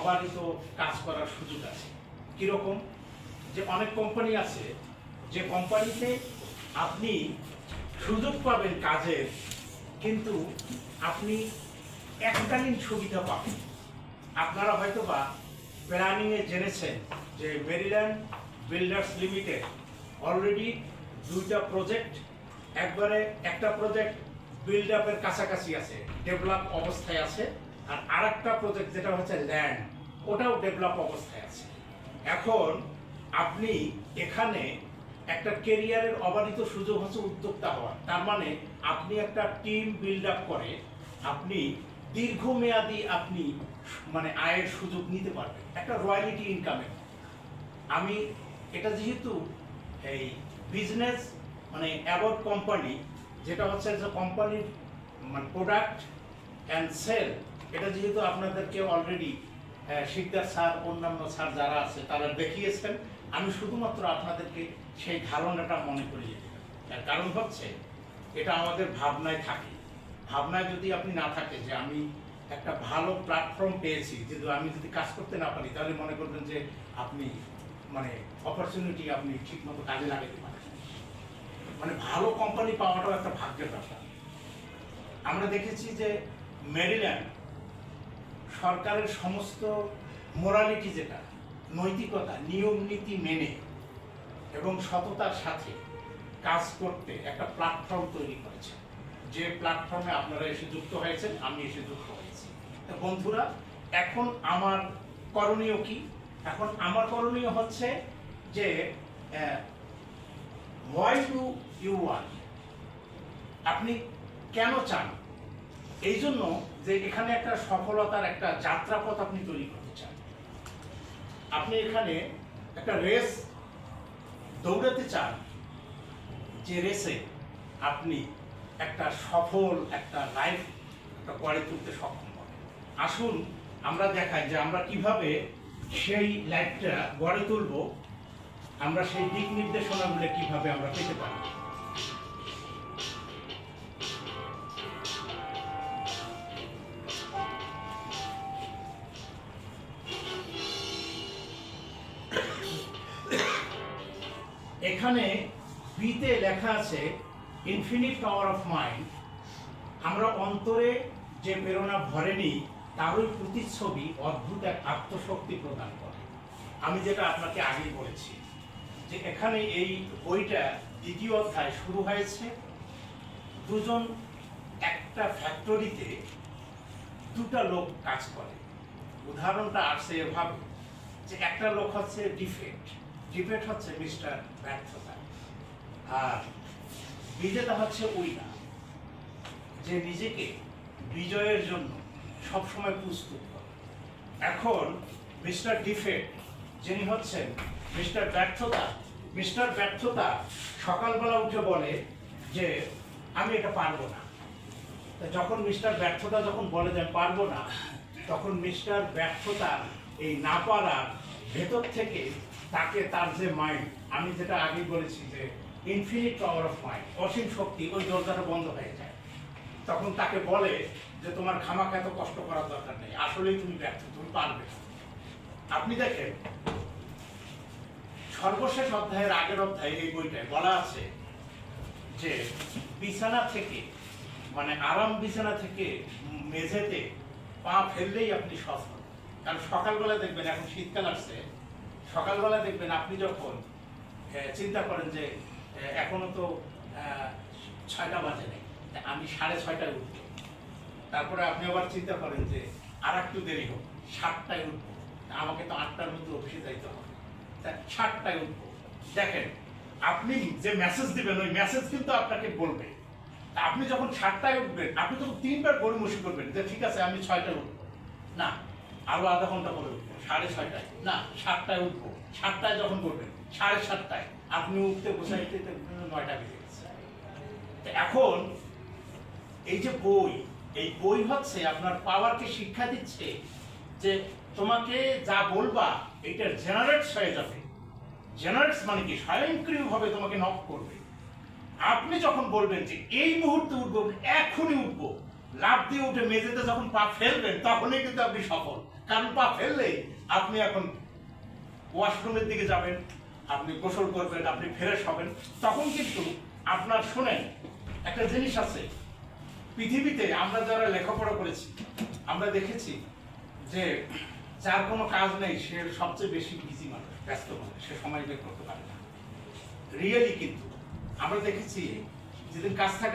অবারিত কাজ করার সুযোগ আছে। কীরকম? যে অনেক কোম্পানি আছে যে কোম্পানিতে আপনি সুযোগ পাবেন কাজের, কিন্তু আপনি এককালীন সুবিধা পাবেন। আপনারা হয়তো বা প্ল্যানিংয়ে জেনেছেন যে মেরিল্যান্ড বিল্ডার্স লিমিটেড অলরেডি 2টা প্রজেক্ট, একবারে একটা প্রজেক্ট বিল্ড আপের কাছাকাছি আছে, ডেভেলপ অবস্থায় আছে, আর আরেকটা প্রজেক্ট যেটা হচ্ছে ল্যান্ড, ওটাও ডেভেলপ অবস্থায় আছে। এখন আপনি এখানে একটা কেরিয়ারের অবারিত সুযোগ হচ্ছে উদ্যোক্তা হওয়ার। তার মানে আপনি একটা টিম বিল্ড আপ করে আপনি দীর্ঘমেয়াদী আপনি মানে আয়ের সুযোগ নিতে পারবেন, একটা রয়্যালিটি ইনকামের। আমি এটা যেহেতু এই বিজনেস মানে অ্যাবাউট কোম্পানি, যেটা হচ্ছে যে কোম্পানির মানে প্রোডাক্ট অ্যান্ড সেল, এটা যেহেতু আপনাদেরকে অলরেডি শিকদার স্যার অন্যান্য স্যার যারা আছে তারা দেখিয়েছেন, আমি শুধুমাত্র আপনাদেরকে সেই ধারণাটা মনে করিয়ে দিলাম। তার কারণ হচ্ছে এটা আমাদের ভাবনায় থাকে। ভাবনায় যদি আপনি না থাকে যে আমি একটা ভালো প্ল্যাটফর্ম পেয়েছি, যদি আমি যদি কাজ করতে না পারি, তাহলে মনে করবেন যে আপনি মানে অপরচুনিটি আপনি ঠিকমতো কাজে লাগাতে পারেন। মানে ভালো কোম্পানি পাওয়াটাও একটা ভাগ্যের ব্যাপার। আমরা দেখেছি যে মেরিল্যান্ড সরকারের সমস্ত মোরালিটি, যেটা নৈতিকতা, নিয়ম নীতি মেনে এবং সততার সাথে কাজ করতে একটা প্ল্যাটফর্ম তৈরি করেছে, যে প্ল্যাটফর্মে আপনারা এসে যুক্ত হয়েছেন, আমি এসে যুক্ত হয়েছি। তো বন্ধুরা, এখন আমার করণীয় কি? এখন আমার করণীয় হচ্ছে যে হোয়াই ডু ইউ ওয়ান্ট, আপনি কেন চান? এই জন্য যে এখানে একটা সফলতার একটা যাত্রাপথ আপনি তৈরি করতে চান। আপনি এখানে একটা রেস দৌড়াতে চান, যে রেসে আপনি একটা সফল একটা লাইফ গড়ে তুলতে সক্ষম হবেন। আসুন আমরা দেখাই যে আমরা কিভাবে সেই লাইফটা গড়ে তুলব, আমরা সেই দিক নির্দেশনাগুলো কিভাবে আমরা পেতে পারি। এখানে বিতে লেখা আছে ইনফিনিট পাওয়ার অফ মাইন্ড। আমরা অন্তরে যে প্রেরণা ভরেনি তারই প্রতিচ্ছবি অদ্ভুত এক আত্মশক্তি প্রদান করে। আমি যেটা আপনাকে আগেই বলেছি যে এখানে এই বইটা 2য় অধ্যায় শুরু হয়েছে। দুজন একটা ফ্যাক্টরিতে 2টা লোক কাজ করে। উদাহরণটা আসছে এভাবে যে একটা লোক হচ্ছে ডিফেক্ট হচ্ছে মিস্টার ব্যর্থতা, আর বিজেতা হচ্ছে উইনার, যে নিজেকে বিজয়ের জন্য সবসময় প্রস্তুত করে। এখন মিস্টার ডিফেক্ট যিনি হচ্ছেন মিস্টার ব্যর্থতা সকালবেলা উঠে বলে যে আমি এটা পারবো না। যখন মিস্টার ব্যর্থতা যখন বলে যে পারবো না, তখন মিস্টার ব্যর্থতা এই না পারার ভেতর থেকে তাকে তার যে মাইন্ড, আমি যেটা আগে বলেছি যে ইনফিনিট পাওয়ার অফ মাইন্ড, অসীম শক্তি, ওই দরজাটা বন্ধ হয়ে যায়। তখন তাকে বলে যে তোমার খামাখা এত কষ্ট করার দরকার নেই, আসলেই তুমি ব্যর্থ, তুমি পারবে। আপনি দেখেন সর্বশেষ অধ্যায়ের আগের অধ্যায়ে এই বইটায় বলা আছে যে বিছানা থেকে মানে আরাম বিছানা থেকে মেঝেতে পা ফেললেই আপনি সফল। কারণ সকালবেলা দেখবেন, এখন শীতকাল আসছে, সকালবেলা দেখবেন আপনি যখন চিন্তা করেন যে এখনো তো 6টা বাজে নেই, আমি 6:30টায় উঠবো। তারপরে আপনি আবার চিন্তা করেন যে আর একটু দেরি হোক, 7টায় উঠবো, আমাকে তো 8টার মধ্যে অফিসে যাইতে হবে, 7টায় উঠবো। দেখেন আপনি যে মেসেজ দিবেন, ওই মেসেজ কিন্তু আপনাকে বলবে। আপনি যখন 7টায় উঠবেন, আপনি তখন 3বার গড়িমসি করবেন যে ঠিক আছে আমি 6টায় উঠবো না, আরো আধা ঘন্টা পরে উঠবো, 6:30টায় না, 7টায় উঠবো। 7টায় যখন করবেন, 7:30টায় আপনি উঠতে বসাইতে 9টা বেজে গেছে। এখন এই যে এই বই হচ্ছে আপনার পাওয়ারকে শিক্ষা দিচ্ছে যে তোমাকে যা বলবা এটা জেনারেটস হয়ে যাবে। জেনারেটস মানে কি? স্বয়ংক্রিয়ভাবে তোমাকে নক করবে। আপনি যখন বলবেন যে এই মুহূর্তে উঠবো, এখনই উঠবো, লাফ দিয়ে উঠে মেঝেতে যখন পা ফেলবেন, তখনই কিন্তু আপনি সফল। কান পা ফেললে আপনি এখন ওয়াশরুমের দিকে যাবেন, আপনি গোসল করবেন, আপনি ফ্রেশ হবেন, তখন কিন্তু আপনার শুনেন একটা জিনিস আছে, পৃথিবীতে আমরা যারা লেখাপড়া করেছি আমরা দেখেছি যে যার কোনো কাজ নেই সে সবচেয়ে বেশি বিজি মানুষ, ব্যস্ত মানুষ, সে সময় বের করতে পারে না। রিয়েলি কিন্তু আমরা দেখেছি যেদিন কাজ থাকে